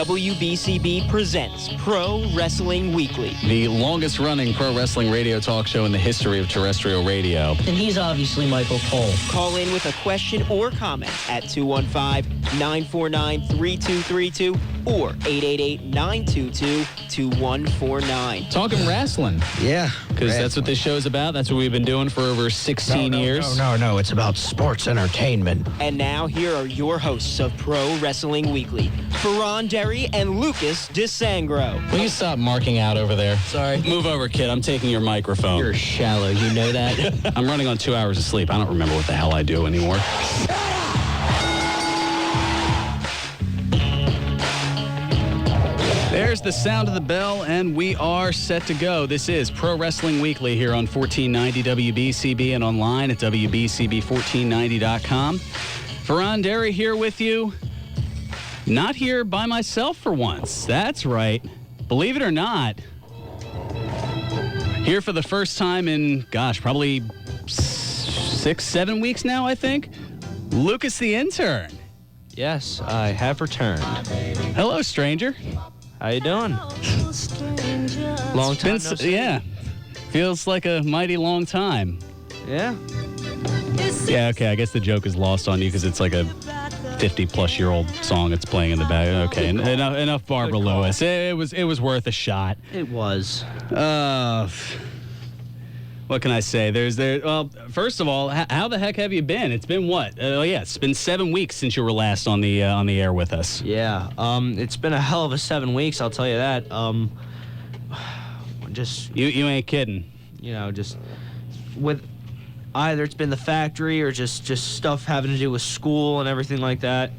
WBCB presents Pro Wrestling Weekly, the longest-running pro wrestling radio talk show in the history of terrestrial radio. And he's obviously Michael Cole. Call in with a question or comment at 215-949-3232 or 888-922-2149. Talking wrestling. Yeah. Because that's what this show's about. That's what we've been doing for over 16 years. No. It's about sports entertainment. And now here are your hosts of Pro Wrestling Weekly, Fearon and Lucas DeSangro. Will you stop marking out over there? Sorry. Move over, kid. I'm taking your microphone. You're shallow. You know that? I'm running on 2 hours of sleep. I don't remember what the hell I do anymore. There's the sound of the bell, and we are set to go. This is Pro Wrestling Weekly here on 1490 WBCB and online at WBCB1490.com. Fearon Derry here with you. Not here by myself for once. That's right. Believe it or not, here for the first time in, probably 6-7 weeks now, I think, Lucas the intern. Yes, I have returned. Hello, stranger. How you doing? Long time no see. Yeah. Feels like a mighty long time. Yeah. Yeah, okay, I guess the joke is lost on you because it's like a 50-plus-year-old song that's playing in the back. Okay, enough Barbara Lewis. It was worth a shot. It was. What can I say? Well, first of all, how the heck have you been? It's been what? It's been 7 weeks since you were last on the air with us. Yeah. It's been a hell of a 7 weeks, I'll tell you that. Just you ain't kidding. Just with either it's been the factory or just stuff having to do with school and everything like that.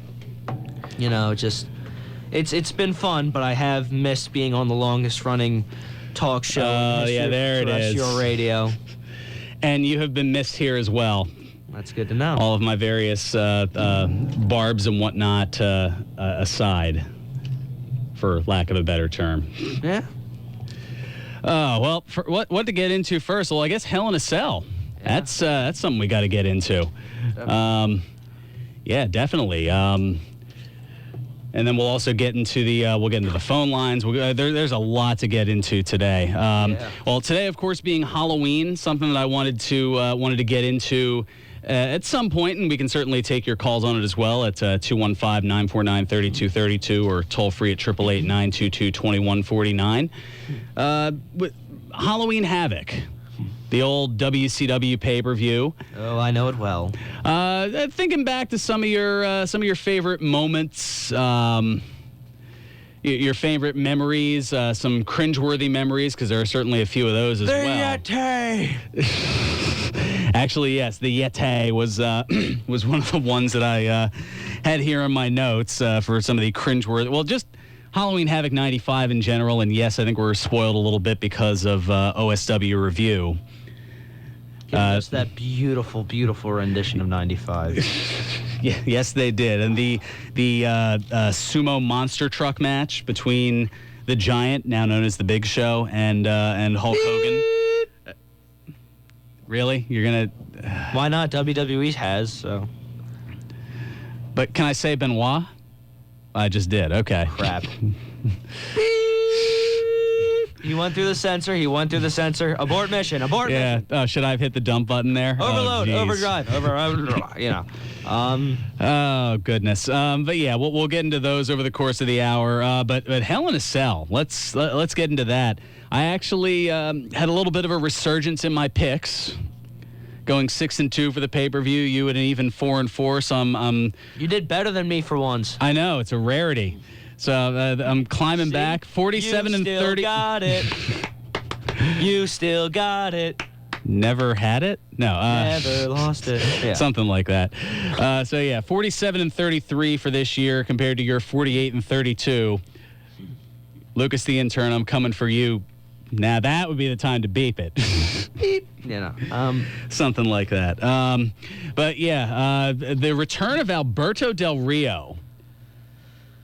It's been fun, but I have missed being on the longest running talk show in the history there of it is. terrestrial radio. And you have been missed here as well. That's good to know. All of my various barbs and whatnot aside, for lack of a better term. Yeah. Well, what to get into first? Well, I guess Hell in a Cell. Yeah. That's something we got to get into. Yeah, definitely. And then we'll also get into the phone lines. There's a lot to get into today. Well, today, of course, being Halloween, something that I wanted to get into at some point, and we can certainly take your calls on it as well at 215-949-3232 or toll free at 888-922-2149. Halloween Havoc. The old WCW pay-per-view. Oh, I know it well. Thinking back to some of your favorite moments, your favorite memories, some cringeworthy memories, because there are certainly a few of those as well. The Yeti! Actually, yes, the Yeti was one of the ones that I had here in my notes for some of the cringeworthy. Well, just Halloween Havoc 95 in general, and yes, I think we're spoiled a little bit because of OSW Review. It's that beautiful, beautiful rendition of 95. Yes, they did. And the sumo monster truck match between the Giant, now known as the Big Show, and Hulk Hogan. Really? You're gonna? Why not? WWE has, so. But can I say Benoit? I just did. Okay. Crap. He went through the sensor. Abort mission. Yeah. Oh, should I have hit the dump button there? Overload. Overdrive. Oh, goodness. But yeah, we'll get into those over the course of the hour. But Hell in a Cell. Let's get into that. I actually had a little bit of a resurgence in my picks. Going 6-2 for the pay-per-view. You at an even 4-4. So you did better than me for once. I know, it's a rarity. So I'm climbing back. 47 and 30. You still got it. You still got it. Never had it? No. Never lost it. Yeah. Something like that. 47 and 33 for this year compared to your 48 and 32. Lucas the intern, I'm coming for you. Now that would be the time to beep it. Beep. Something like that. But yeah, the return of Alberto Del Rio.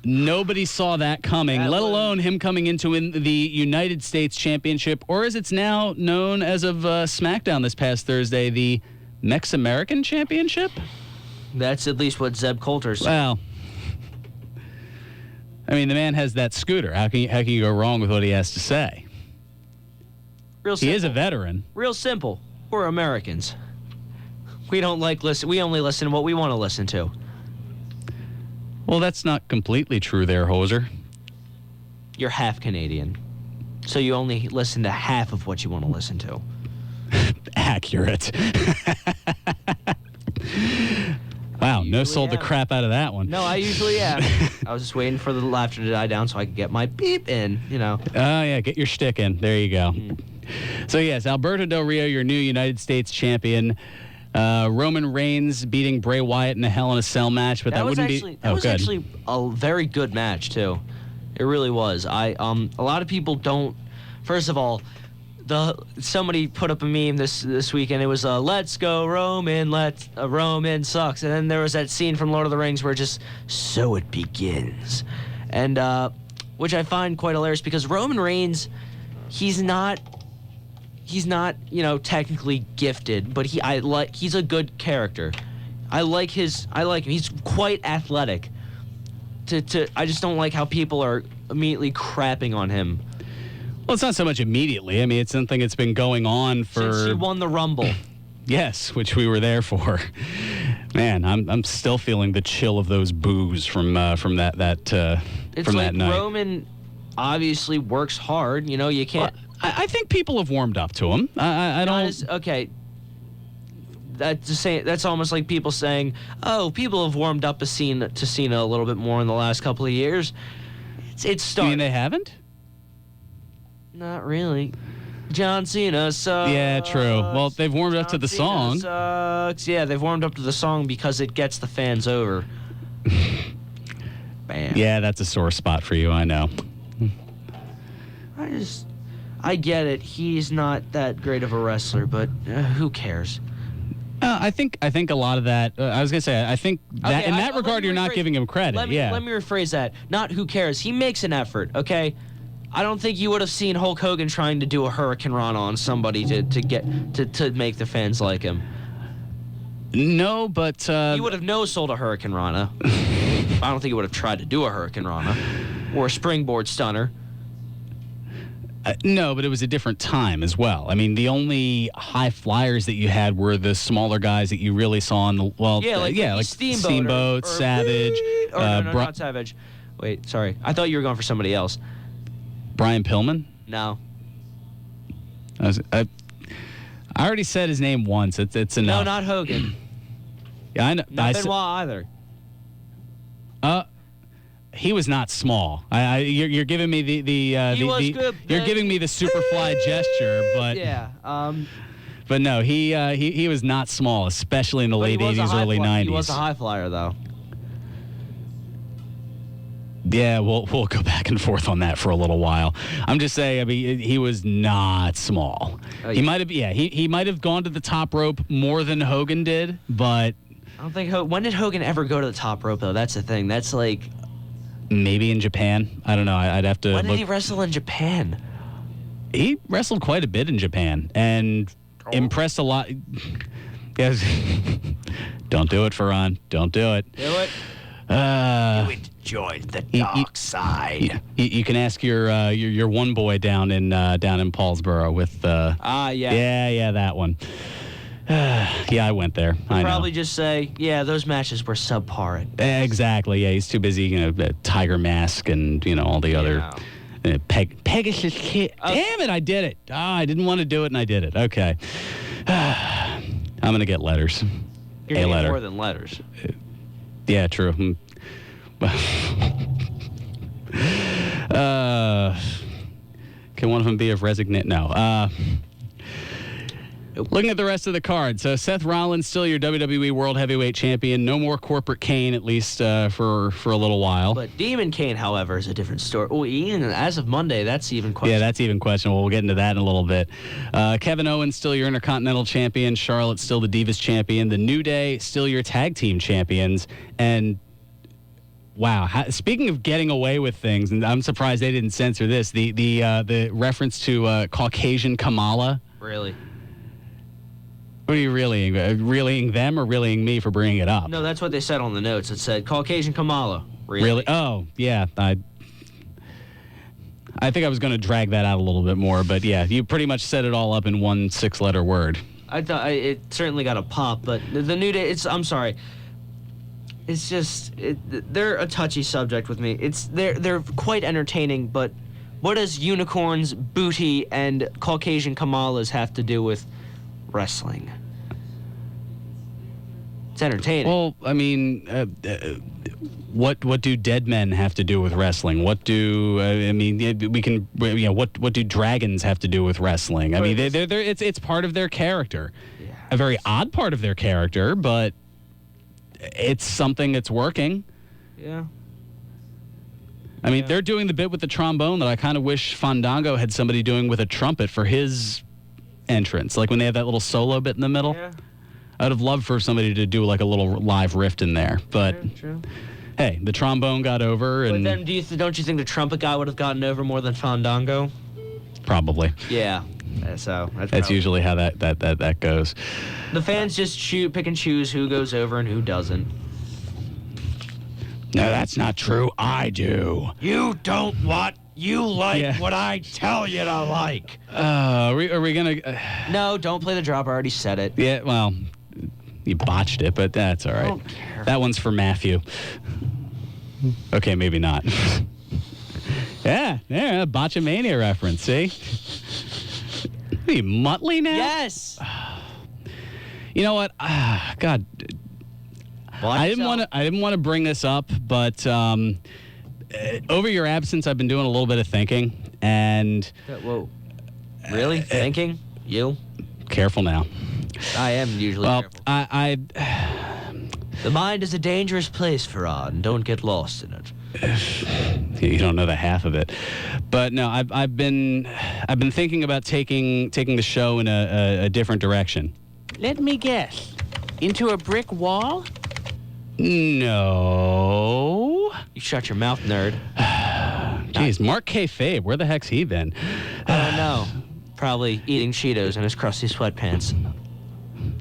Nobody saw that coming, let alone him coming into the United States Championship, or as it's now known as of SmackDown this past Thursday, the Mex-American Championship? That's at least what Zeb Coulter's. Well, I mean, the man has that scooter. How can you go wrong with what he has to say? Real simple. He is a veteran. Real simple. We're Americans. We don't listen. We only listen to what we want to listen to. Well, that's not completely true there, Hoser. You're half Canadian, so you only listen to half of what you want to listen to. Accurate. Wow, no sold the crap out of that one. No, I usually am. I was just waiting for the laughter to die down so I could get my beep in, Oh, yeah, get your shtick in. There you go. So, yes, Alberto Del Rio, your new United States champion. Roman Reigns beating Bray Wyatt in a Hell in a Cell match, but that wouldn't be... That was actually a very good match, too. It really was. A lot of people don't... First of all, somebody put up a meme this weekend. It was "Let's go Roman, Roman sucks," and then there was that scene from Lord of the Rings where so it begins, and which I find quite hilarious because Roman Reigns, he's not technically gifted, but he's a good character. I like him. He's quite athletic. I just don't like how people are immediately crapping on him. Well, it's not so much immediately. I mean, it's something that's been going on for... Since he won the Rumble. Yes, which we were there for. Man, I'm still feeling the chill of those boos from that night. Roman obviously works hard. You can't... Well, I think people have warmed up to him. I don't... Okay. That's almost like people saying, "Oh, people have warmed up to Cena a little bit more in the last couple of years." It's starting. You mean they haven't? Not really. John Cena sucks. Yeah, true. Well, they've warmed up to the song. Sucks. Yeah, they've warmed up to the song because it gets the fans over. Bam. Yeah, that's a sore spot for you, I know. I get it. He's not that great of a wrestler, but who cares? I think a lot of that. I was gonna say. I think that in that regard, you're not giving him credit. Let me rephrase that. Not who cares. He makes an effort. Okay. I don't think you would have seen Hulk Hogan trying to do a Hurricane Rana on somebody to make the fans like him. No, but he would have no-sold a Hurricane Rana. I don't think he would have tried to do a Hurricane Rana or a springboard stunner. No, but it was a different time as well. I mean, the only high flyers that you had were the smaller guys that you really saw on the like Steamboat, or Savage, not Savage. Wait, sorry, I thought you were going for somebody else. Brian Pillman? No. I already said his name once. It's enough. No, not Hogan. Yeah, I know. Not Benoit either. He was not small. You're giving me you're giving me the Superfly gesture, but yeah. But no, he was not small, especially in the late 80s, early 90s. He was a high flyer though. Yeah, we'll go back and forth on that for a little while. I'm just saying, I mean, he was not small. Oh, yeah. He might have, he might have gone to the top rope more than Hogan did, but I don't think. When did Hogan ever go to the top rope though? That's the thing. That's like maybe in Japan. I don't know. I'd have to. When did he wrestle in Japan? He wrestled quite a bit in Japan and impressed a lot. Yes. Don't do it, Fearon. Don't do it. Do it. You enjoyed the dark side. You can ask your one boy down in Paulsboro with yeah that one. Yeah, I went there. I probably just say those matches were subpar. Exactly. Yeah, he's too busy. Tiger Mask and all the other. Pegasus Kid. Damn it! I did it. I didn't want to do it and I did it. Okay. I'm gonna get letters. You're gonna get more than letters. Yeah, true. Can one of them be of resignate? No. Looking at the rest of the card, so Seth Rollins still your WWE World Heavyweight Champion. No more corporate Kane, at least for a little while. But Demon Kane, however, is a different story. Oh, Ian, as of Monday, that's even questionable. Yeah, that's even questionable. We'll get into that in a little bit. Kevin Owens still your Intercontinental Champion. Charlotte still the Divas Champion. The New Day still your Tag Team Champions. And wow, speaking of getting away with things, and I'm surprised they didn't censor this. The reference to Caucasian Kamala. Really? What are you reeling? Reeling them or reeling me for bringing it up? No, that's what they said on the notes. It said Caucasian Kamala. Really? Oh, yeah. I think I was going to drag that out a little bit more, but yeah, you pretty much set it all up in one 6-letter word. I thought it certainly got a pop, but the New Day. I'm sorry. It's just they're a touchy subject with me. They're quite entertaining, but what does unicorns, booty, and Caucasian Kamalas have to do with wrestling? It's entertaining. Well, I mean, what do dead men have to do with wrestling? What do we can what do dragons have to do with wrestling? I mean, it's part of their character, a very odd part of their character, but it's something that's working. Yeah. I mean, they're doing the bit with the trombone that I kind of wish Fandango had somebody doing with a trumpet for his entrance, like when they have that little solo bit in the middle. Yeah. I'd have loved for somebody to do like a little live riff in there, but True. hey, the trombone got over, and But then, don't you think the trumpet guy would have gotten over more than Fandango? probably Yeah. So that's usually how that goes. The fans just pick and choose who goes over and who doesn't. No, that's not true. I do. You don't want. You like Yeah. what I tell you to like. Are we gonna? No, don't play the drop. I already said it. Yeah, well, you botched it, but that's all right. don't care. That one's for Matthew. Okay, maybe not. yeah, Botchamania reference. See? Are you Muttley now? Yes. You know what? God, I didn't want to bring this up, but over your absence, I've been doing a little bit of thinking, and Whoa. Really? Thinking? You? careful now. I am usually Well, careful. I The mind is a dangerous place, Fearon. Don't get lost in it. you don't know the half of it, but no, I've been thinking about taking the show in a different direction. Let me guess. Into a brick wall? No. You shut your mouth, nerd. Jeez, Mark Kayfabe, where the heck's he been? I don't know. Probably eating Cheetos in his crusty sweatpants.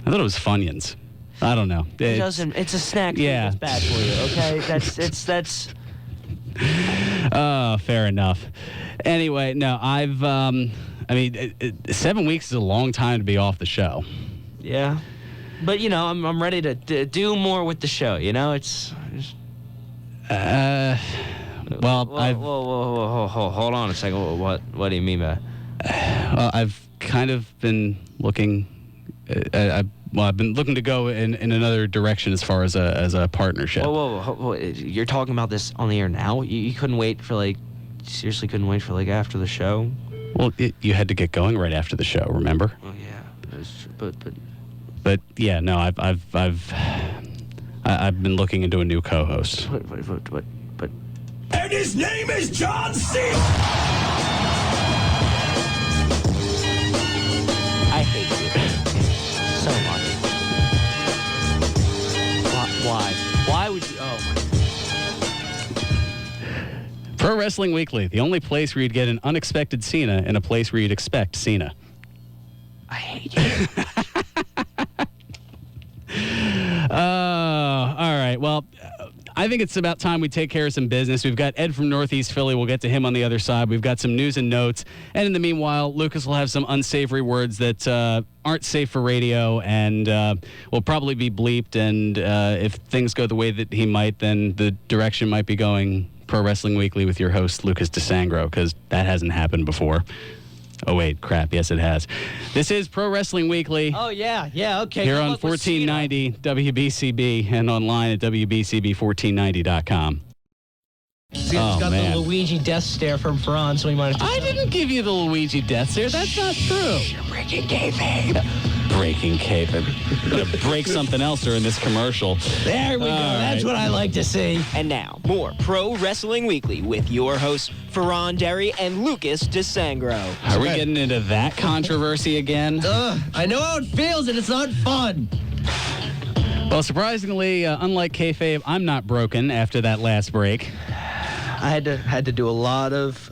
I thought it was Funyuns. I don't know. It doesn't. It's a snack. Yeah. It's bad for you. Okay. That's. Oh, fair enough. Anyway, no, I've 7 weeks is a long time to be off the show. Yeah. But I'm ready to do more with the show. It's. Well, Whoa, hold on a second. What do you mean by? I've kind of been looking. I've been looking to go in another direction as far as a partnership. Whoa. You're talking about this on the air now? You couldn't wait for seriously couldn't wait for after the show? Well, you had to get going right after the show. Remember? Oh yeah, that's true. But yeah, no, I've been looking into a new co-host. What? And his name is John C. I hate you so much. Why? Why would you? Oh my. Pro Wrestling Weekly, the only place where you'd get an unexpected Cena and a place where you'd expect Cena. I hate you. All right. Well, I think it's about time we take care of some business. We've got Ed from Northeast Philly. We'll get to him on the other side. We've got some news and notes. And in the meanwhile, Lucas will have some unsavory words that aren't safe for radio and will probably be bleeped. And if things go the way that he might, then the direction might be going Pro Wrestling Weekly with your host, Lucas DeSangro, because that hasn't happened before. Oh, wait, crap. Yes, it has. This is Pro Wrestling Weekly. Oh yeah, okay. Here Good on luck with Cena. 1490 WBCB and online at WBCB1490.com. Cena's got the Luigi death stare from Fearon, so he might have to... I didn't give you the Luigi death stare. That's not true. Breaking kayfabe. Breaking kayfabe. Gonna break something else during this commercial. There we go. That's what I like to see. And now, more Pro Wrestling Weekly with your hosts, Fearon Derry and Lucas DeSangro. Are we getting into that controversy again? I know how it feels, and it's not fun. Well, surprisingly, unlike kayfabe, I'm not broken after that last break. I had to do a lot of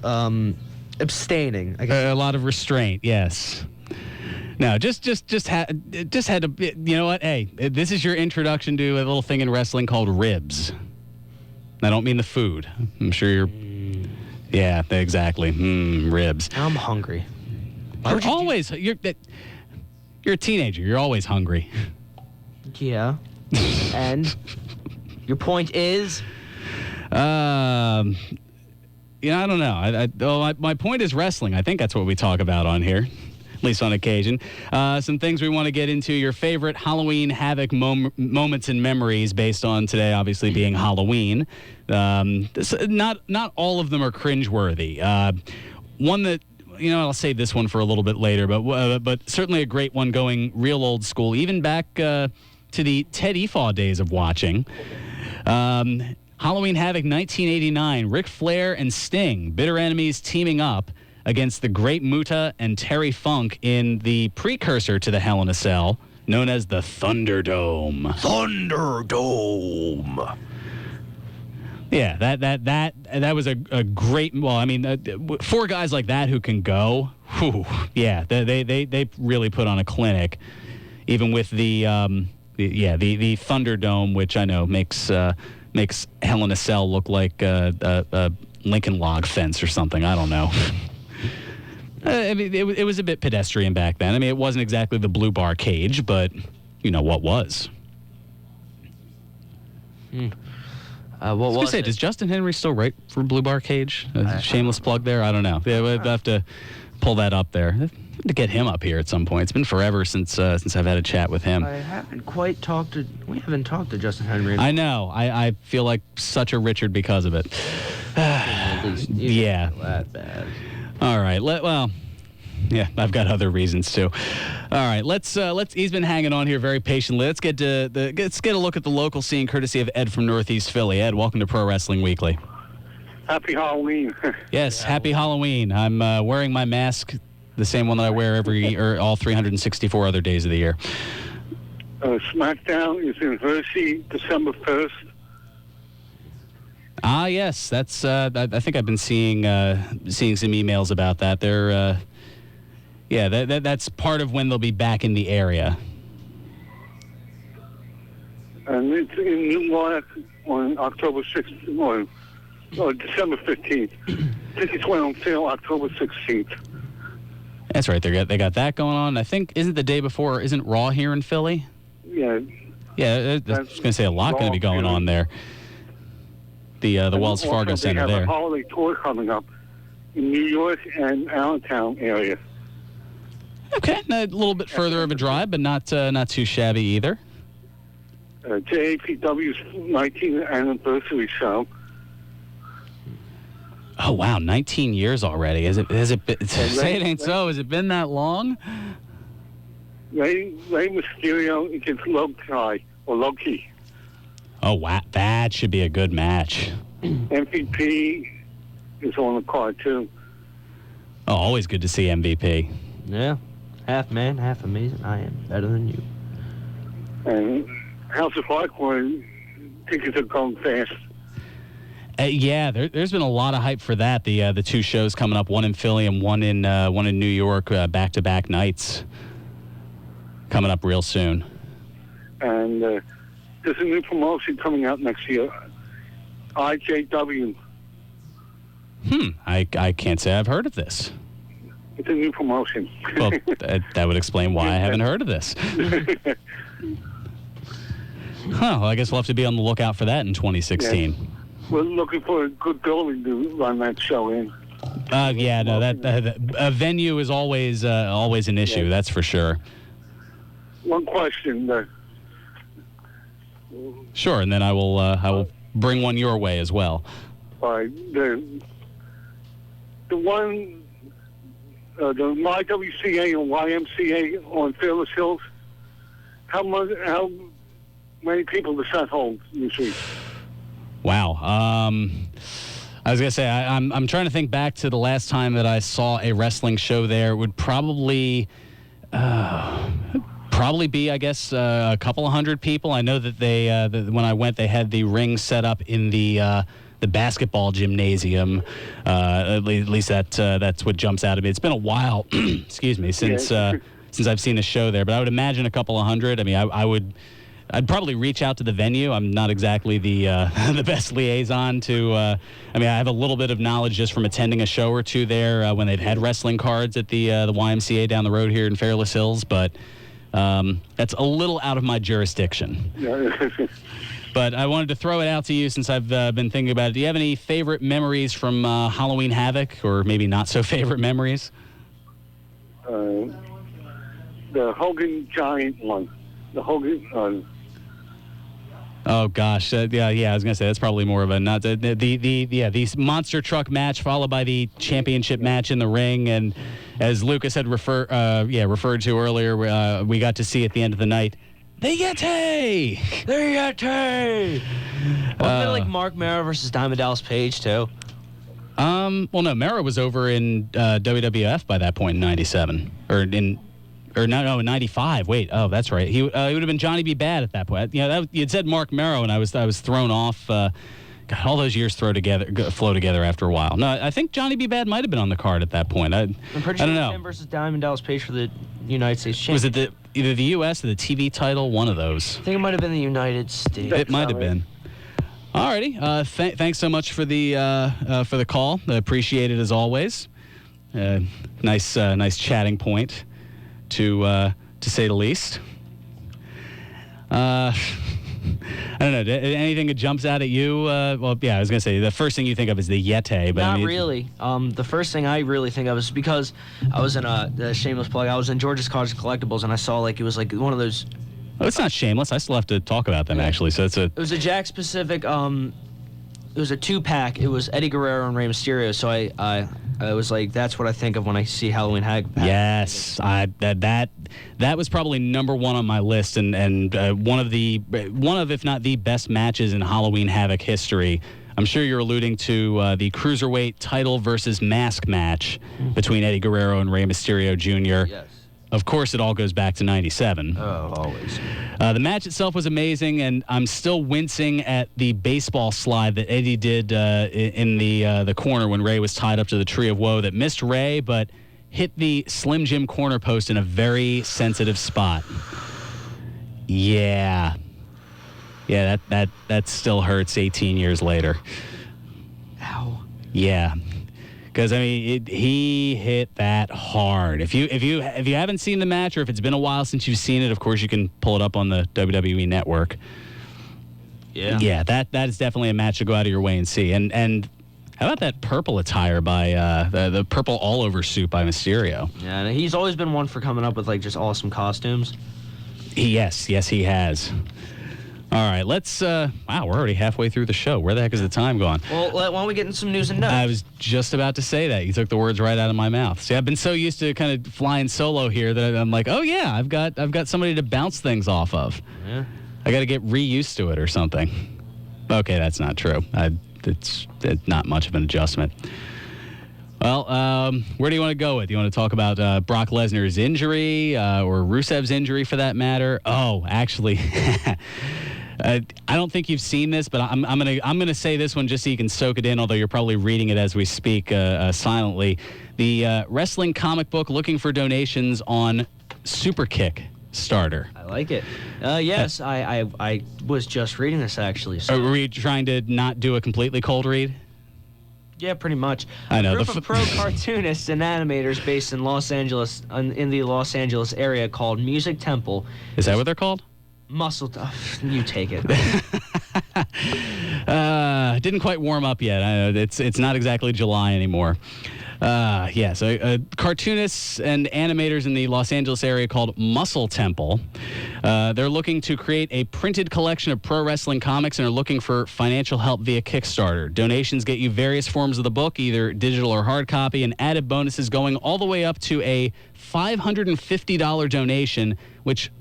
abstaining. I guess. A lot of restraint, yes. No, just had to. You know what? Hey, this is your introduction to a little thing in wrestling called ribs. I don't mean the food. I'm sure Yeah, exactly. Ribs. I'm hungry. You're a teenager. You're always hungry. Yeah. And your point is? I don't know. My point is wrestling. I think that's what we talk about on here, at least on occasion. Some things we want to get into. Your favorite Halloween Havoc moments and memories based on today, obviously being Halloween. Not all of them are cringeworthy. One that, I'll save this one for a little bit later, but certainly a great one going real old school, even back to the Ted Efaw days of watching. Halloween Havoc 1989, Ric Flair and Sting, bitter enemies teaming up against the Great Muta and Terry Funk in the precursor to the Hell in a Cell, known as the Thunderdome. Thunderdome. Yeah, that was a great. Well, I mean, 4 guys like that who can go. Whew, yeah, they really put on a clinic, even with the Thunderdome, which I know makes Hell in a Cell look like a Lincoln log fence or something. I don't know. I mean, it was a bit pedestrian back then. I mean, it wasn't exactly the blue bar cage, but what was. What was it? Does Justin Henry still write for Blue Bar Cage? Shameless plug there? I don't know. Yeah, we'll have to pull that up there. To get him up here at some point. It's been forever since I've had a chat with him. We haven't talked to Justin Henry. I know. I feel like such a Richard because of it. At least yeah. That bad. All right. Yeah, I've got other reasons too. All right, let's. He's been hanging on here very patiently. Let's get a look at the local scene, courtesy of Ed from Northeast Philly. Ed, welcome to Pro Wrestling Weekly. Happy Halloween. Yes, happy Halloween. I'm wearing my mask, the same one that I wear all 364 other days of the year. SmackDown is in Hershey, December 1st. Ah, yes, that's. I think I've been seeing some emails about that. They're. That's part of when they'll be back in the area. And it's in Newark on October 6th, or December 15th. Tickets went on sale October 16th. That's right. They got that going on. I think, isn't the day before, isn't Raw here in Philly? Yeah. Yeah, I was going to say a lot going to be going on there. The Wells Fargo Center there. They have a holiday tour coming up in New York and Allentown area. Okay, a little bit further of a drive, but not too shabby either. JAPW's 19th anniversary show. Oh wow, 19 years already. Has it been, say it ain't so? Has it been that long? Rey Mysterio against Loki. Oh wow, that should be a good match. MVP is on the card too. Oh, always good to see MVP. Yeah. Half man, half amazing. I am better than you. And House of Hardcore tickets are going fast. Yeah, there's been a lot of hype for that. The 2 shows coming up, one in Philly and one in New York, back-to-back nights, coming up real soon. And there's a new promotion coming out next year, IJW. I can't say I've heard of this. It's a new promotion. Well, that would explain why I haven't heard of this. Well, I guess we'll have to be on the lookout for that in 2016. Yeah. We're looking for a good building to run that show in. A venue is always an issue. Yeah. That's for sure. One question. Sure, and then I will bring one your way as well. All right. The one. The YWCA and YMCA on Fearless Hills, how many people does that hold usually? Wow. I was gonna say I'm trying to think back to the last time that I saw a wrestling show there. It would probably be, I guess, a couple of hundred people. I know that they when I went, they had the ring set up in the basketball gymnasium. At least that's what jumps out at me. It's been a while, excuse me, since I've seen a show there. But I would imagine a couple of hundred. I mean, I would I'd probably reach out to the venue. I'm not exactly the the best liaison to. I have a little bit of knowledge just from attending a show or two there when they've had wrestling cards at the YMCA down the road here in Fairless Hills, but that's a little out of my jurisdiction. But I wanted to throw it out to you since I've been thinking about it. Do you have any favorite memories from Halloween Havoc, or maybe not so favorite memories? The Hogan Giant one. The Hogan. Oh gosh, I was gonna say that's probably more of a not the monster truck match followed by the championship match in the ring, and as Lucas had referred to earlier, we got to see at the end of the night the Yeti. The Yeti. Wasn't it like Mark Mero versus Diamond Dallas Page too? Well, no, Mero was over in WWF by that point in '97, in 95. Wait, oh, that's right. He would have been Johnny B. Bad at that point. You'd said Mark Mero, and I was thrown off. God, all those years flow together after a while. No, I think Johnny B. Bad might have been on the card at that point. I'm pretty sure I don't know. Him versus Diamond Dallas Page for the United States Championship. Was it either the U.S. or the TV title? One of those. I think it might have been the United States. It might have been. Alrighty. Thanks so much for the call. I appreciate it as always. Nice chatting point, to say the least. I don't know. Anything that jumps out at you? I was gonna say the first thing you think of is the Yeti, but not really. The first thing I really think of is because I was in a shameless plug. I was in George's Cars and Collectibles, and I saw it was like one of those. Oh, it's not shameless. I still have to talk about them actually. So it was a Jack Pacific. It was a 2-pack. It was Eddie Guerrero and Rey Mysterio. So I was like, that's what I think of when I see Halloween Havoc. Yes, that was probably number one on my list, and one of if not the best matches in Halloween Havoc history. I'm sure you're alluding to the Cruiserweight title versus mask match between Eddie Guerrero and Rey Mysterio Jr. Yes. Of course, it all goes back to '97. Oh, always. The match itself was amazing, and I'm still wincing at the baseball slide that Eddie did in the corner when Ray was tied up to the Tree of Woe that missed Ray, but hit the Slim Jim corner post in a very sensitive spot. Yeah, that still hurts 18 years later. Ow. Yeah. Because he hit that hard. If you haven't seen the match, or if it's been a while since you've seen it, of course you can pull it up on the WWE Network. Yeah, that is definitely a match to go out of your way and see. And how about that purple attire by the purple all over suit by Mysterio? Yeah, and he's always been one for coming up with just awesome costumes. Yes, he has. All right, let's. Wow, we're already halfway through the show. Where the heck is the time gone? Well, why don't we get into some news and notes? I was just about to say that. You took the words right out of my mouth. See, I've been so used to kind of flying solo here that I'm like, oh yeah, I've got somebody to bounce things off of. Yeah. I got to get reused to it or something. Okay, that's not true. It's not much of an adjustment. Well, where do you want to go with? You want to talk about Brock Lesnar's injury or Rusev's injury for that matter? Oh, actually. I don't think you've seen this, but I'm gonna say this one just so you can soak it in. Although you're probably reading it as we speak silently. The wrestling comic book looking for donations on Superkick starter. I like it. Yes, I was just reading this actually. So. Were you trying to not do a completely cold read? Yeah, pretty much. I know. A group of pro cartoonists and animators based in Los Angeles, in the Los Angeles area, called Music Temple. Is that what they're called? You take it. Didn't quite warm up yet. I know it's not exactly July anymore. So cartoonists and animators in the Los Angeles area called Muscle Temple. They're looking to create a printed collection of pro wrestling comics and are looking for financial help via Kickstarter. Donations get you various forms of the book, either digital or hard copy, and added bonuses going all the way up to a $550 donation, which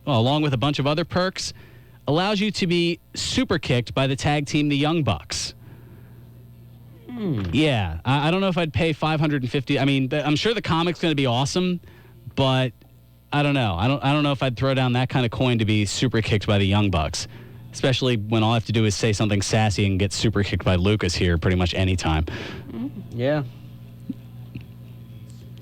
along with a bunch of other perks, allows you to be super kicked by the tag team, the Young Bucks. Yeah, I don't know if I'd pay $550. I mean, I'm sure the comic's going to be awesome, but I don't know. I don't know if I'd throw down that kind of coin to be super kicked by the Young Bucks, especially when all I have to do is say something sassy and get super kicked by Lucas here pretty much any time. Yeah.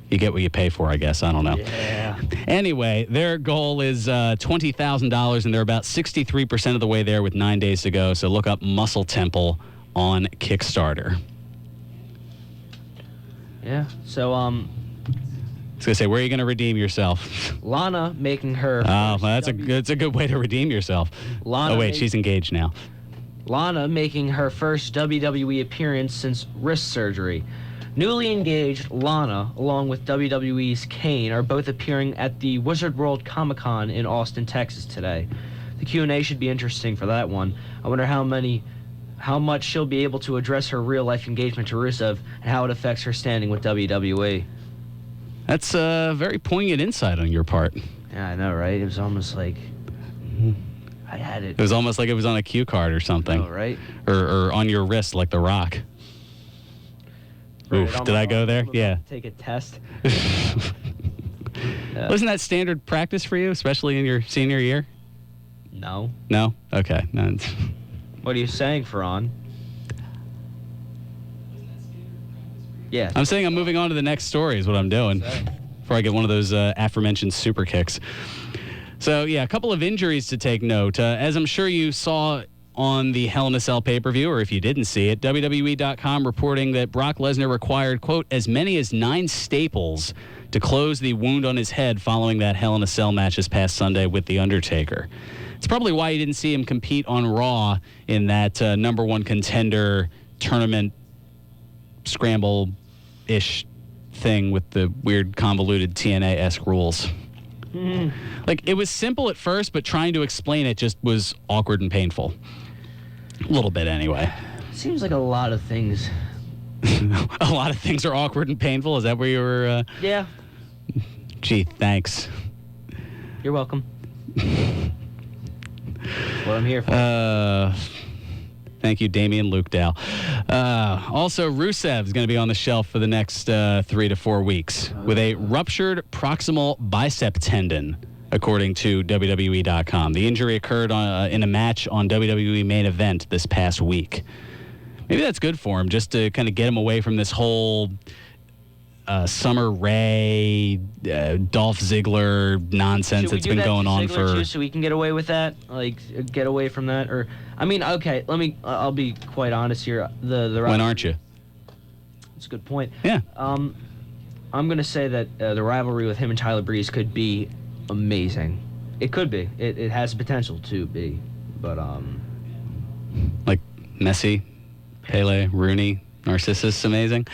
You get what you pay for, I guess. I don't know. Yeah. Anyway, their goal is $20,000, and they're about 63% of the way there with 9 days to go. So look up Muscle Temple on Kickstarter. Yeah. So, I was going to say, where are you going to redeem yourself? Lana making her. Oh, well, that's a good way to redeem yourself. Lana Oh, wait, she's engaged now. Lana making her first WWE appearance since wrist surgery. Newly engaged Lana, along with WWE's Kane, are both appearing at the Wizard World Comic-Con in Austin, Texas today. The Q&A should be interesting for that one. I wonder how much she'll be able to address her real-life engagement to Rusev and how it affects her standing with WWE. That's a very poignant insight on your part. Yeah, I know, right? It was almost like I had it. It was almost like it was on a cue card or something. Oh, right? Or on your wrist like The Rock. Oof, did I go there? Yeah. Take a test. Wasn't that standard practice for you, especially in your senior year? No. No? Okay. No. What are you saying, Fearon? Yeah. I'm saying I'm moving on to the next story is what I'm doing before I get one of those aforementioned super kicks. So, yeah, a couple of injuries to take note. As I'm sure you saw on the Hell in a Cell pay-per-view, or if you didn't see it, WWE.com reporting that Brock Lesnar required, quote, as many as 9 staples to close the wound on his head following that Hell in a Cell match this past Sunday with The Undertaker. It's probably why you didn't see him compete on Raw in that number one contender tournament scramble-ish thing with the weird convoluted TNA-esque rules. Like, it was simple at first, but trying to explain it just was awkward and painful. A little bit, anyway. Seems like a lot of things. A lot of things are awkward and painful? Is that where you were? Yeah. Gee, thanks. You're welcome. What I'm here for. Thank you, Damian Luke Dow. Also, Rusev is going to be on the shelf for the next 3 to 4 weeks with a ruptured proximal bicep tendon, according to WWE.com. The injury occurred in a match on WWE Main Event this past week. Maybe that's good for him, just to kind of get him away from this whole Summer Rae, Dolph Ziggler nonsense that's been going on for. Too, so we can get away with that, like get away from that, or I mean, okay, I'll be quite honest here. The when aren't you? That's a good point. Yeah. I'm gonna say that the rivalry with him and Tyler Breeze could be amazing. It could be. It has potential to be, but like Messi, Pele, Rooney, Narcissus, amazing.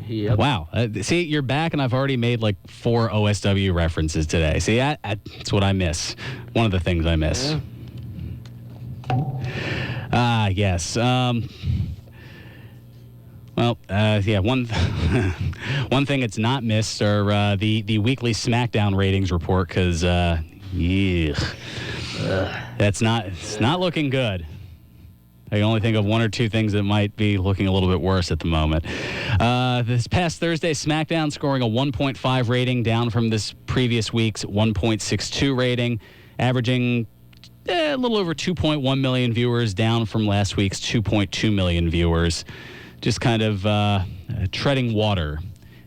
Yep. Wow. See, you're back, and I've already made like 4 OSW references today. See, that's what I miss. One of the things I miss. Yeah. Yes. Well, yeah, one thing it's not missed are the weekly SmackDown ratings report, because, it's not looking good. I can only think of 1 or 2 things that might be looking a little bit worse at the moment. This past Thursday, SmackDown scoring a 1.5 rating, down from this previous week's 1.62 rating, averaging a little over 2.1 million viewers, down from last week's 2.2 million viewers. Just kind of treading water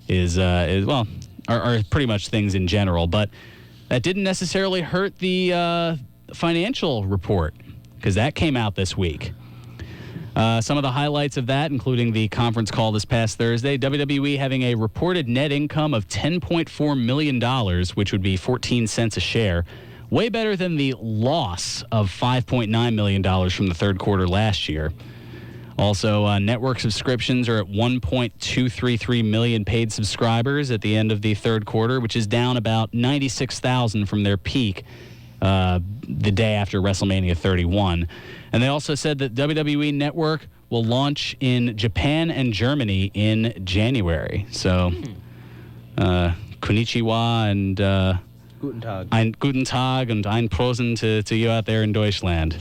are pretty much things in general. But that didn't necessarily hurt the financial report, because that came out this week. Some of the highlights of that, including the conference call this past Thursday, WWE having a reported net income of $10.4 million, which would be 14 cents a share, way better than the loss of $5.9 million from the third quarter last year. Also, network subscriptions are at 1.233 million paid subscribers at the end of the third quarter, which is down about 96,000 from their peak the day after WrestleMania 31. And they also said that WWE Network will launch in Japan and Germany in January. So, konnichiwa and Guten Tag. Guten Tag and ein Prosen to you out there in Deutschland.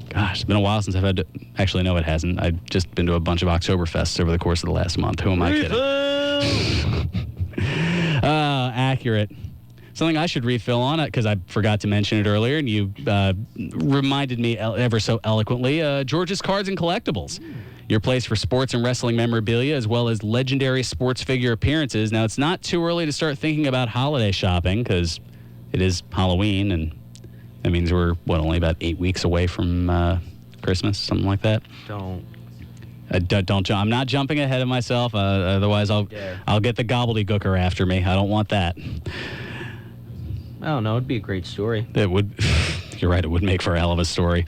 Gosh, it's been a while since I've had to... Actually, no, it hasn't. I've just been to a bunch of Oktoberfests over the course of the last month. Who am I kidding? Accurate. Something I should refill on it, because I forgot to mention it earlier, and you reminded me ever so eloquently, George's Cards and Collectibles. Your place for sports and wrestling memorabilia, as well as legendary sports figure appearances. Now, it's not too early to start thinking about holiday shopping because it is Halloween, and that means we're, only about 8 weeks away from Christmas, something like that. Don't jump. I'm not jumping ahead of myself. Otherwise, I'll get the gobbledygooker after me. I don't want that. I don't know. It'd be a great story. It would. You're right. It would make for a hell of a story.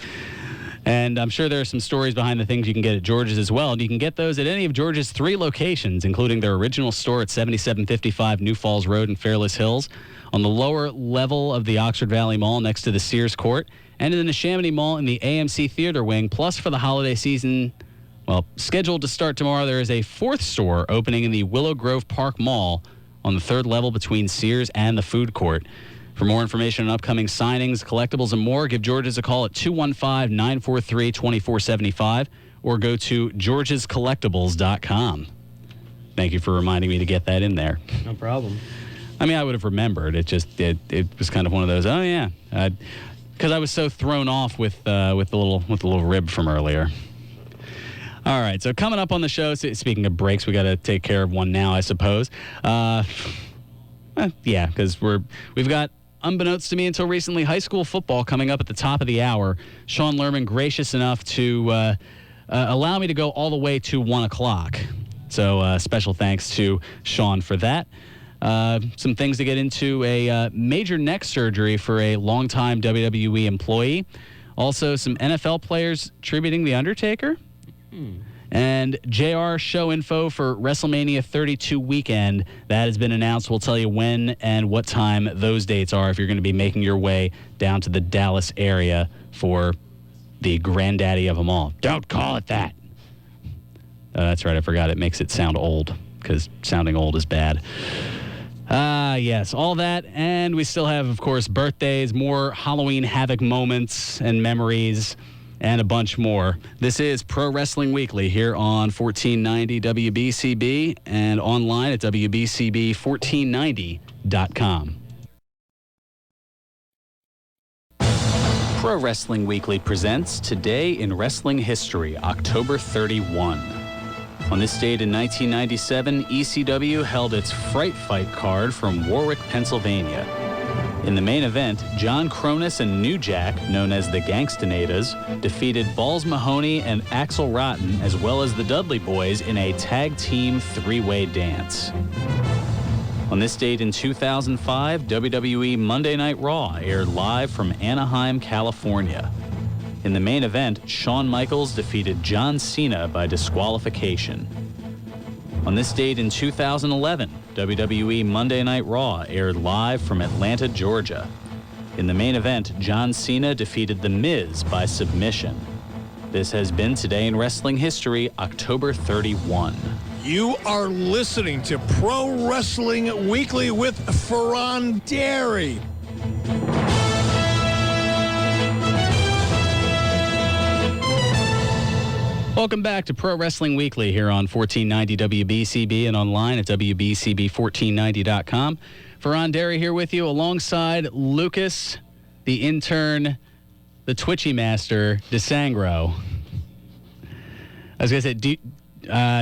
And I'm sure there are some stories behind the things you can get at George's as well. And you can get those at any of George's 3 locations, including their original store at 7755 New Falls Road in Fairless Hills, on the lower level of the Oxford Valley Mall next to the Sears Court, and in the Neshaminy Mall in the AMC Theater Wing. Plus, for the holiday season, scheduled to start tomorrow, there is a 4th store opening in the Willow Grove Park Mall on the 3rd level between Sears and the food court. For more information on upcoming signings, collectibles, and more, give George's a call at 215-943-2475 or go to georgescollectibles.com. Thank you for reminding me to get that in there. No problem. I mean, I would have remembered. It was kind of one of those, oh, yeah. Because I was so thrown off with the little rib from earlier. All right, so coming up on the show, speaking of breaks, we got to take care of one now, I suppose. Yeah, because we've got, unbeknownst to me until recently, high school football coming up at the top of the hour. Sean Lerman gracious enough to allow me to go all the way to 1 o'clock. So special thanks to Sean for that. Some things to get into: a major neck surgery for a longtime WWE employee. Also, some NFL players tributing The Undertaker. And JR show info for WrestleMania 32 weekend. That has been announced. We'll tell you when and what time those dates are if you're going to be making your way down to the Dallas area for the granddaddy of them all. Don't call it that. That's right. I forgot. It makes it sound old because sounding old is bad. Yes, all that. And we still have, of course, birthdays, more Halloween Havoc moments and memories, and a bunch more. This is Pro Wrestling Weekly here on 1490 WBCB and online at WBCB1490.com. Pro Wrestling Weekly presents Today in Wrestling History, October 31. On this date in 1997, ECW held its Fright Fight card from Warwick, Pennsylvania. In the main event, John Cronus and New Jack, known as the Gangstinatas, defeated Balls Mahoney and Axel Rotten, as well as the Dudley Boys, in a tag team 3-way dance. On this date in 2005, WWE Monday Night Raw aired live from Anaheim, California. In the main event, Shawn Michaels defeated John Cena by disqualification. On this date in 2011, WWE Monday Night Raw aired live from Atlanta, Georgia. In the main event, John Cena defeated The Miz by submission. This has been Today in Wrestling History, October 31. You are listening to Pro Wrestling Weekly with Fearon Dairy. Welcome back to Pro Wrestling Weekly here on 1490 WBCB and online at WBCB1490.com. Fearon Dairy here with you alongside Lucas, the intern, the Twitchy Master, DeSangro. I was going to say,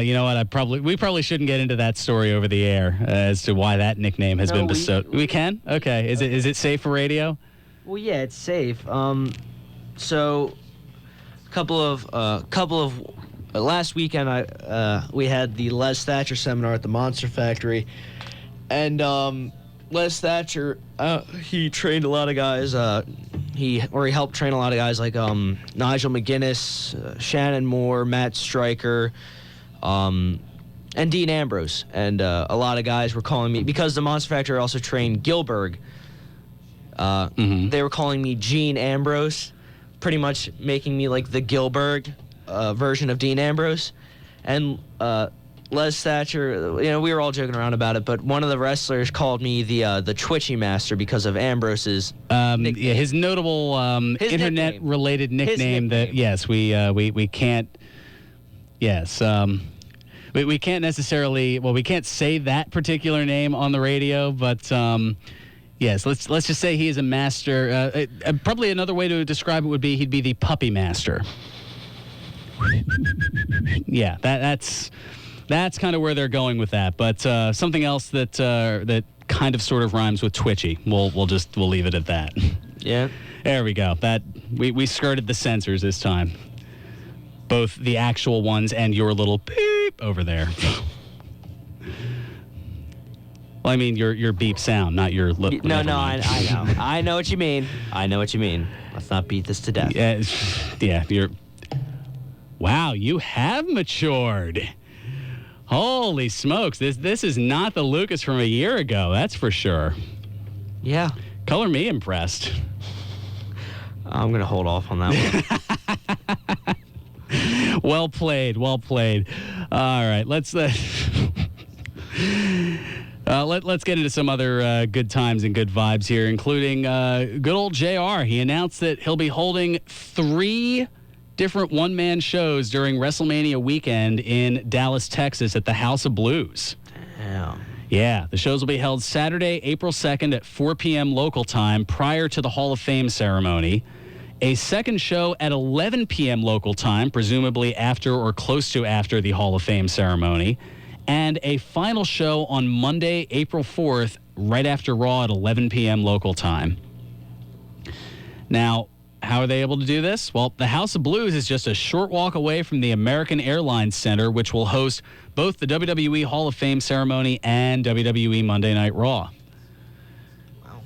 you know what? We probably shouldn't get into that story over the air as to why that nickname has been bestowed. We can? Okay. Is it safe for radio? Well, yeah, it's safe. So couple of last weekend we had the Les Thatcher seminar at the Monster Factory, and Les Thatcher he trained a lot of guys. He helped train a lot of guys like Nigel McGuinness, Shannon Moore, Matt Stryker, and Dean Ambrose. And a lot of guys were calling me, because the Monster Factory also trained Gilbert. They were calling me Gene Ambrose, pretty much making me like the Gilbert version of Dean Ambrose. And Les Thatcher, we were all joking around about it, but one of the wrestlers called me the Twitchy Master because of Ambrose's nickname. Yeah, his notable internet-related nickname that, yes, we can't, yes, we can't necessarily, we can't say that particular name on the radio, but yes, let's just say he is a master. Probably another way to describe it would be he'd be the puppy master. Yeah, that's kind of where they're going with that. But something else that kind of sort of rhymes with twitchy. We'll leave it at that. Yeah. There we go. That we skirted the censors this time. Both the actual ones and your little beep over there. Well, I mean your beep sound, not your lip. No, I know. I know what you mean. Let's not beat this to death. Yeah. Wow, you have matured. Holy smokes! This is not the Lucas from a year ago. That's for sure. Yeah. Color me impressed. I'm gonna hold off on that one. Well played. All right, let's get into some other good times and good vibes here, including good old JR. He announced that he'll be holding 3 different one-man shows during WrestleMania weekend in Dallas, Texas at the House of Blues. Damn. Yeah, the shows will be held Saturday, April 2nd at 4 p.m. local time prior to the Hall of Fame ceremony. A second show at 11 p.m. local time, presumably after or close to after the Hall of Fame ceremony. And a final show on Monday, April 4th, right after Raw at 11 p.m. local time. Now, how are they able to do this? Well, the House of Blues is just a short walk away from the American Airlines Center, which will host both the WWE Hall of Fame ceremony and WWE Monday Night Raw. Wow.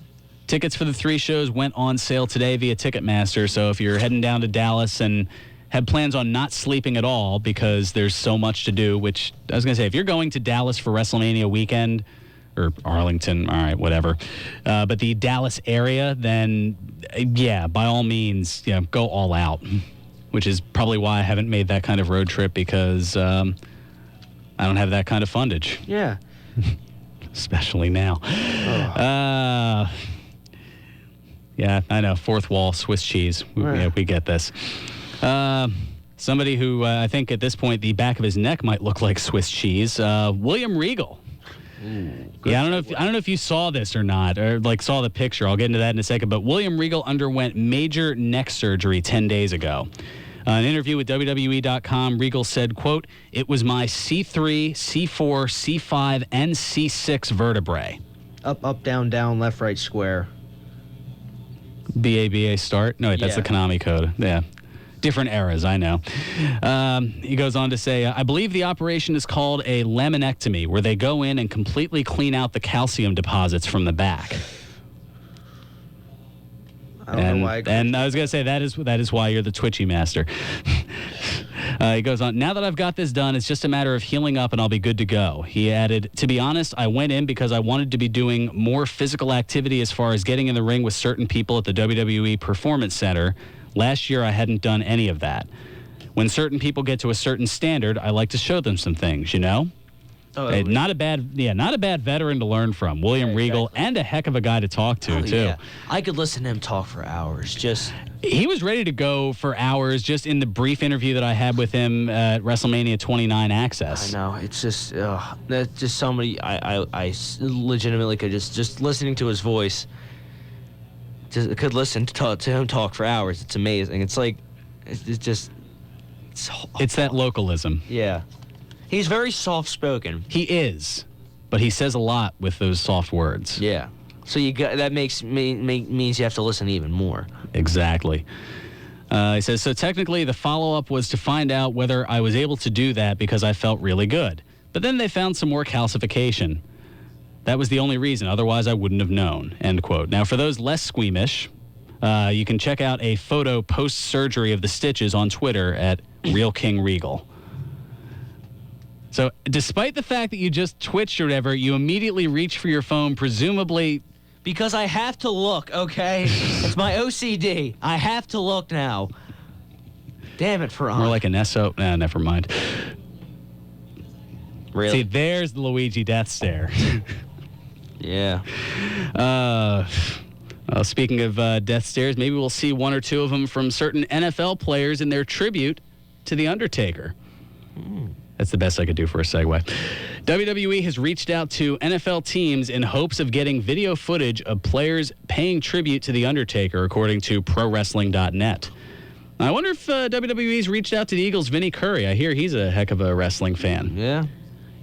Tickets for the 3 shows went on sale today via Ticketmaster, so if you're heading down to Dallas and had plans on not sleeping at all because there's so much to do, which I was going to say, if you're going to Dallas for WrestleMania weekend, or Arlington, all right, whatever, but the Dallas area, then, yeah, by all means, go all out, which is probably why I haven't made that kind of road trip, because I don't have that kind of fundage. Yeah. Especially now. Yeah, I know, fourth wall, Swiss cheese. We get this. Somebody who I think at this point the back of his neck might look like Swiss cheese. William Regal. Yeah, I don't know if you saw this or not, or saw the picture. I'll get into that in a second. But William Regal underwent major neck surgery 10 days ago. An interview with WWE.com, Regal said, quote, "It was my C3, C4, C5, and C6 vertebrae." Up, down, left, right, square. BABA start? No, wait, that's the Konami code. Yeah. Different eras, I know. He goes on to say, I believe the operation is called a laminectomy, where they go in and completely clean out the calcium deposits from the back. I don't know why. And I was going to say, that is why you're the twitchy master. He goes on, now that I've got this done, it's just a matter of healing up and I'll be good to go. He added, to be honest, I went in because I wanted to be doing more physical activity as far as getting in the ring with certain people at the WWE Performance Center. Last year, I hadn't done any of that. When certain people get to a certain standard, I like to show them some things, Not a bad veteran to learn from. William Regal, exactly. And a heck of a guy to talk to, too. Yeah. I could listen to him talk for hours. He was ready to go for hours just in the brief interview that I had with him at WrestleMania 29 Access. I know. It's just, that's just somebody I legitimately could just listening to his voice. Could listen to him talk for hours. It's amazing. It's that localism. Yeah. He's very soft-spoken. He is, but he says a lot with those soft words. Yeah. So that means you have to listen even more. Exactly. He says, so technically the follow-up was to find out whether I was able to do that because I felt really good. But then they found some more calcification. That was the only reason. Otherwise, I wouldn't have known, end quote. Now, for those less squeamish, you can check out a photo post-surgery of the stitches on Twitter at Real King Regal. So, despite the fact that you just twitched or whatever, you immediately reach for your phone, presumably... Because I have to look, okay? It's my OCD. I have to look now. Damn it, Fearon. More like an SO... Nah, never mind. Really? See, there's the Luigi death stare. Yeah. Speaking of death stares, maybe we'll see one or two of them from certain NFL players in their tribute to The Undertaker. That's the best I could do for a segue. WWE has reached out to NFL teams in hopes of getting video footage of players paying tribute to The Undertaker, according to ProWrestling.net. I wonder if WWE's reached out to the Eagles' Vinnie Curry. I hear he's a heck of a wrestling fan. Yeah.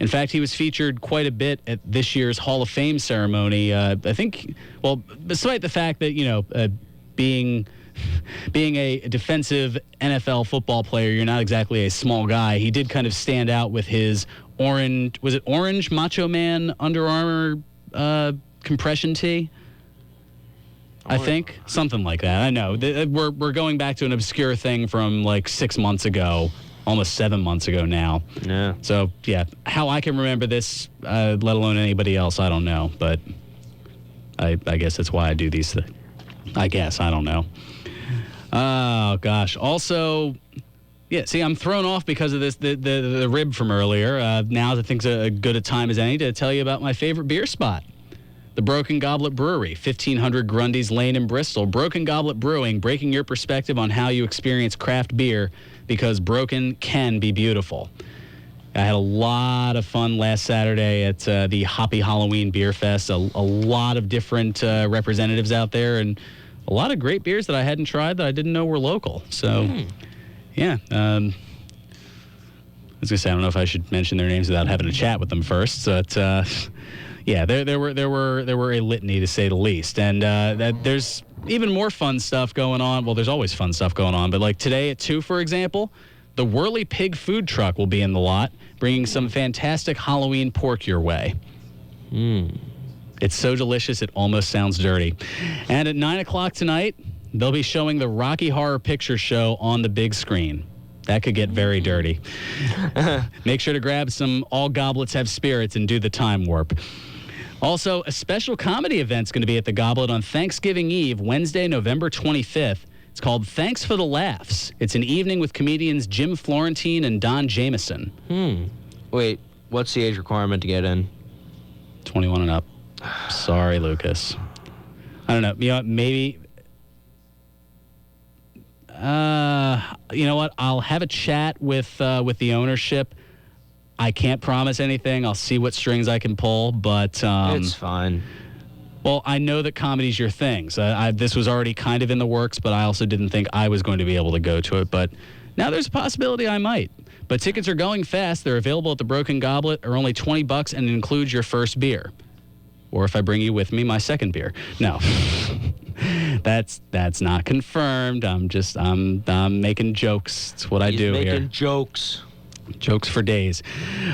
In fact, he was featured quite a bit at this year's Hall of Fame ceremony. I think, well, despite the fact that, being a defensive NFL football player, you're not exactly a small guy. He did kind of stand out with his orange Macho Man Under Armour compression tee? I think something like that. I know we're going back to an obscure thing from like 6 months ago, almost 7 months ago now. Yeah. So yeah, how I can remember this, let alone anybody else, I don't know. But I guess that's why I do these things. I guess I don't know. Oh gosh. Also, yeah. See, I'm thrown off because of this the rib from earlier. Now I think's as good a time as any to tell you about my favorite beer spot. The Broken Goblet Brewery, 1500 Grundy's Lane in Bristol. Broken Goblet Brewing, breaking your perspective on how you experience craft beer, because broken can be beautiful. I had a lot of fun last Saturday at the Hoppy Halloween Beer Fest. A lot of different representatives out there, and a lot of great beers that I hadn't tried that I didn't know were local. So, yeah. I was going to say, I don't know if I should mention their names without having a chat with them first, but... yeah, there were a litany, to say the least, and there's even more fun stuff going on. Well, there's always fun stuff going on, but like today at 2, for example, the Whirly Pig food truck will be in the lot, bringing some fantastic Halloween pork your way. It's so delicious it almost sounds dirty. And at 9 o'clock tonight, they'll be showing the Rocky Horror Picture Show on the big screen. That could get very dirty. Make sure to grab some All Goblets Have Spirits and do the time warp. Also, a special comedy event's going to be at the Goblet on Thanksgiving Eve, Wednesday, November 25th. It's called Thanks for the Laughs. It's an evening with comedians Jim Florentine and Don Jameson. Wait, what's the age requirement to get in? 21 and up. Sorry, Lucas. I don't know. Maybe... you know what? I'll have a chat with the ownership. I can't promise anything. I'll see what strings I can pull, but... it's fine. Well, I know that comedy's your thing. So this was already kind of in the works, but I also didn't think I was going to be able to go to it. But now there's a possibility I might. But tickets are going fast. They're available at the Broken Goblet, are only $20 and includes your first beer. Or if I bring you with me, my second beer. No. That's not confirmed. I'm making jokes. It's what I do here. He's making jokes. Jokes for days.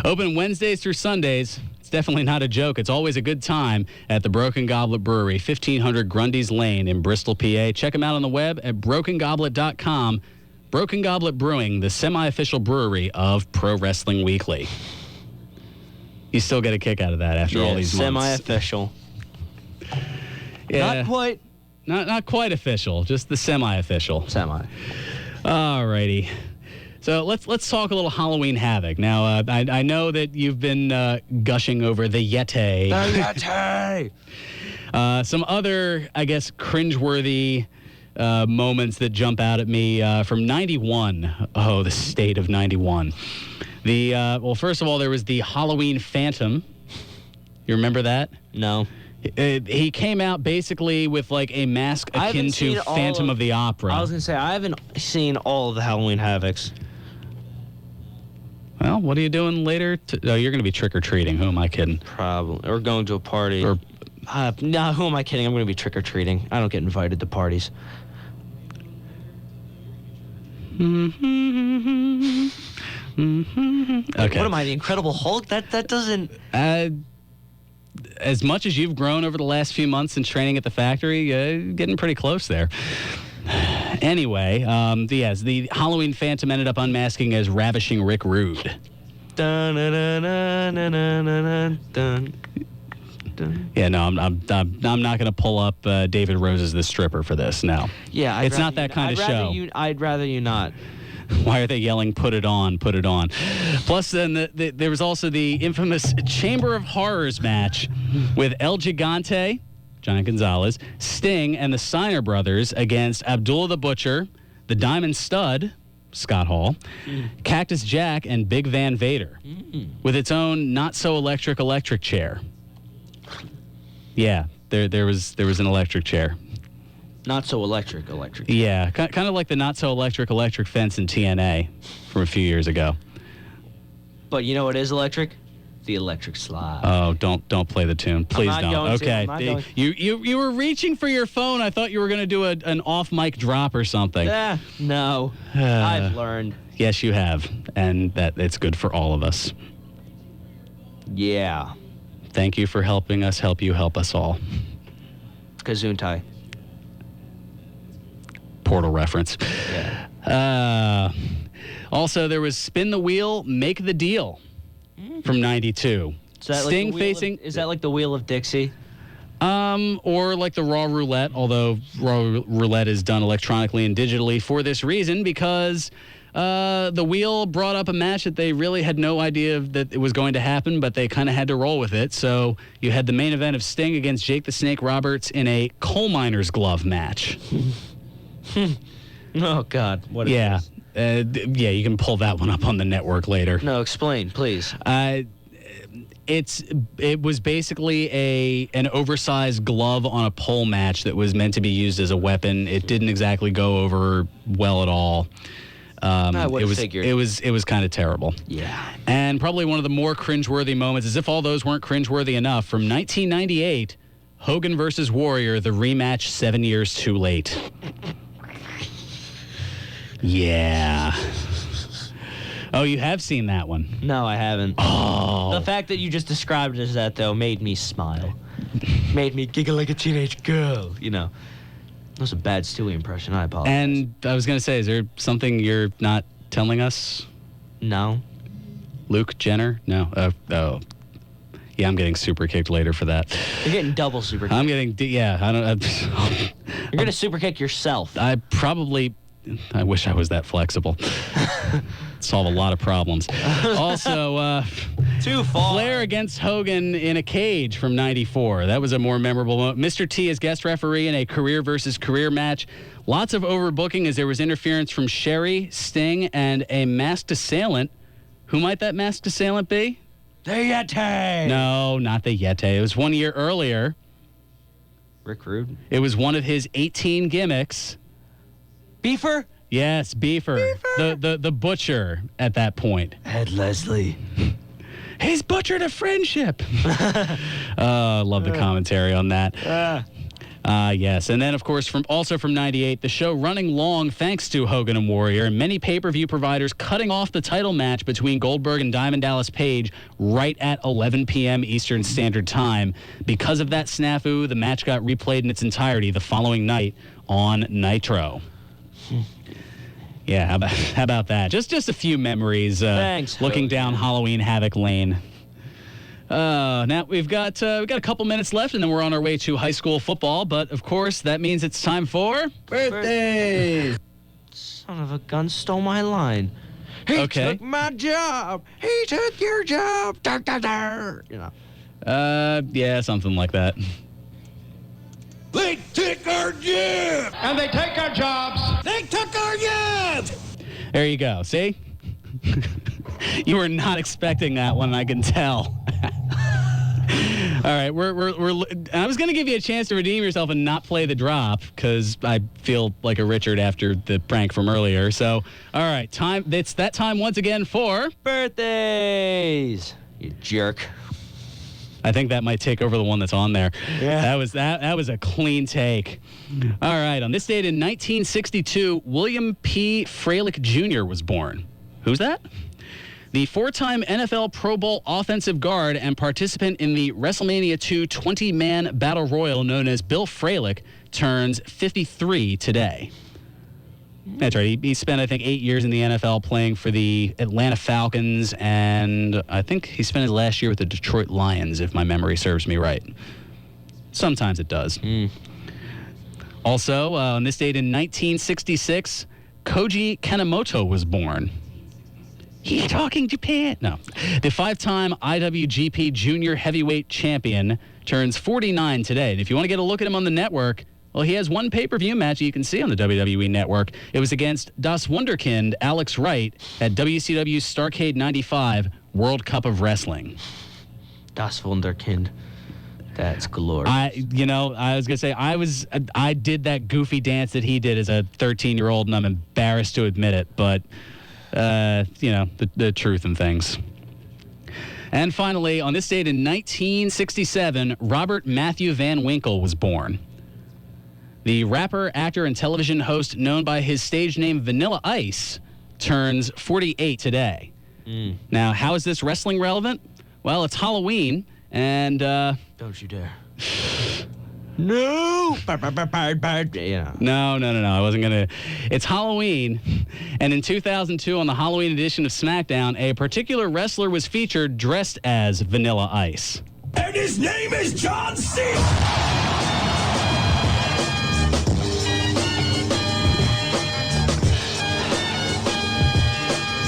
Open Wednesdays through Sundays. It's definitely not a joke. It's always a good time at the Broken Goblet Brewery, 1500 Grundy's Lane in Bristol, PA. Check them out on the web at brokengoblet.com. Broken Goblet Brewing, the semi-official brewery of Pro Wrestling Weekly. You still get a kick out of that after all these months. Semi-official. Yeah. Not quite. Not quite official, just the semi-official. Semi. All righty. So let's talk a little Halloween Havoc. Now, I know that you've been gushing over the Yeti. The Yeti! Some other, I guess, cringeworthy moments that jump out at me from 91. Oh, the state of 91. Well, first of all, there was the Halloween Phantom. You remember that? No. He came out basically with like a mask akin to Phantom of the Opera. I was going to say, I haven't seen all of the Halloween Havocs. Well, what are you doing later? Oh, you're going to be trick-or-treating. Who am I kidding? Probably. Or going to a party. Or, no, who am I kidding? I'm going to be trick-or-treating. I don't get invited to parties. Okay. What am I, the Incredible Hulk? That doesn't... As much as you've grown over the last few months since training at the factory, getting pretty close there. Anyway, the Halloween Phantom ended up unmasking as Ravishing Rick Rude. Dun, dun, dun, dun, dun, dun, dun, dun. Yeah, no, I'm not going to pull up David Rose's The Stripper for this. No. Yeah, it's not that kind of show. I'd rather you not. Why are they yelling, put it on, put it on? Plus, then there was also the infamous Chamber of Horrors match with El Gigante, Giant Gonzalez, Sting, and the Steiner Brothers against Abdullah the Butcher, the Diamond Stud, Scott Hall, Cactus Jack, and Big Van Vader, with its own not-so-electric chair. Yeah, there was an electric chair. Not so electric. Yeah, kind of like the not so electric fence in TNA from a few years ago. But you know what is electric? The electric slide. Oh, don't play the tune. Please I'm not don't. going to. Okay. I'm not going. You were reaching for your phone. I thought you were going to do an off-mic drop or something. No. I've learned. Yes, you have. And that it's good for all of us. Yeah. Thank you for helping us help you help us all. Gesundheit. Portal reference. Yeah. Also, there was Spin the Wheel, Make the Deal from 92. Is that Sting like facing... is that like the Wheel of Dixie? Or like the Raw Roulette, although Raw Roulette is done electronically and digitally for this reason, because the Wheel brought up a match that they really had no idea that it was going to happen, but they kind of had to roll with it. So you had the main event of Sting against Jake the Snake Roberts in a coal miner's glove match. Oh, God. What is Yeah. this? Yeah, you can pull that one up on the network later. No, explain, please. It was basically an oversized glove on a pole match that was meant to be used as a weapon. It didn't exactly go over well at all. I would have figured. It was kind of terrible. Yeah. And probably one of the more cringeworthy moments, as if all those weren't cringeworthy enough, from 1998, Hogan versus Warrior, the rematch 7 years too late. Yeah. Oh, you have seen that one? No, I haven't. Oh. The fact that you just described it as that, though, made me smile. Made me giggle like a teenage girl, you know. That was a bad Stewie impression. I apologize. And I was going to say, is there something you're not telling us? No. Luke Jenner? No. Oh. Yeah, I'm getting super kicked later for that. You're getting double super kicked. I'm getting, yeah, I don't. You're going to super kick yourself. I wish I was that flexible. Solve a lot of problems. Also, Too far. Flair against Hogan in a cage from 94. That was a more memorable moment. Mr. T as guest referee in a career versus career match. Lots of overbooking as there was interference from Sherry, Sting, and a masked assailant. Who might that masked assailant be? The Yeti. No, not the Yeti. It was 1 year earlier. Rick Rude. It was one of his 18 gimmicks. Beefer? Yes, Beefer. The butcher at that point. Ed Leslie. He's butchered a friendship. I love the commentary on that. Yes. And then, of course, from 98, the show running long thanks to Hogan and Warrior, and many pay-per-view providers cutting off the title match between Goldberg and Diamond Dallas Page right at 11 p.m. Eastern Standard Time. Because of that snafu, the match got replayed in its entirety the following night on Nitro. Yeah, how about that? Just a few memories. Thanks. Looking down Halloween Havoc Lane. Now we've got a couple minutes left, and then we're on our way to high school football. But of course, that means it's time for Birthday! Son of a gun stole my line. He Okay. took my job. He took your job. Dar, dar, dar. You know. Yeah, something like that. They take our jobs! And they take our jobs. They took our jobs! There you go. See? You were not expecting that one, I can tell. All right, I was going to give you a chance to redeem yourself and not play the drop because I feel like a Richard after the prank from earlier. So, all right, it's that time once again for Birthdays. You jerk. I think that might take over the one that's on there. Yeah. That was a clean take. All right, on this date in 1962, William P. Freilich Jr. was born. Who's that? The four-time NFL Pro Bowl offensive guard and participant in the WrestleMania 2 20-man Battle Royal known as Bill Freilich turns 53 today. That's right. He spent, I think, 8 years in the NFL playing for the Atlanta Falcons, and I think he spent his last year with the Detroit Lions, if my memory serves me right. Sometimes it does. Also, on this date in 1966, Koji Kanemoto was born. He's talking Japan. No. The five-time IWGP Junior Heavyweight Champion turns 49 today. And if you want to get a look at him on the network, well, he has one pay-per-view match you can see on the WWE Network. It was against Das Wunderkind, Alex Wright, at WCW Starrcade 95 World Cup of Wrestling. Das Wunderkind. That's galore. I was gonna say I did that goofy dance that he did as a 13-year-old, and I'm embarrassed to admit it, but the truth in things. And finally, on this date in 1967, Robert Matthew Van Winkle was born. The rapper, actor, and television host known by his stage name Vanilla Ice turns 48 today. Now, how is this wrestling relevant? Well, it's Halloween, and don't you dare. No. Yeah. No. I wasn't going to. It's Halloween. And in 2002, on the Halloween edition of SmackDown, a particular wrestler was featured dressed as Vanilla Ice. And his name is John Cena.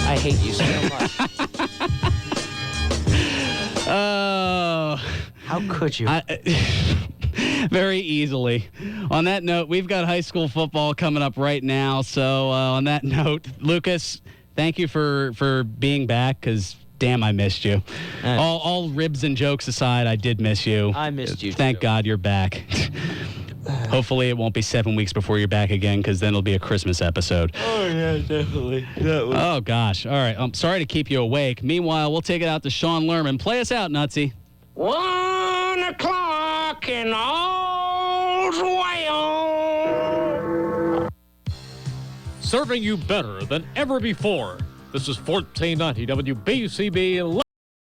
I hate you so much. Oh. How could you? Very easily. On that note, we've got high school football coming up right now. So on that note, Lucas, thank you for being back, because damn, I missed you. All ribs and jokes aside, I did miss you. I missed you Thank too. God you're back. Hopefully it won't be 7 weeks before you're back again, because then it'll be a Christmas episode. Oh, yeah, definitely. Oh, gosh. All right. I'm sorry to keep you awake. Meanwhile, we'll take it out to Sean Lerman. Play us out, Nutsy. 1 o'clock in all's well. Serving you better than ever before. This is 1490 WBCB.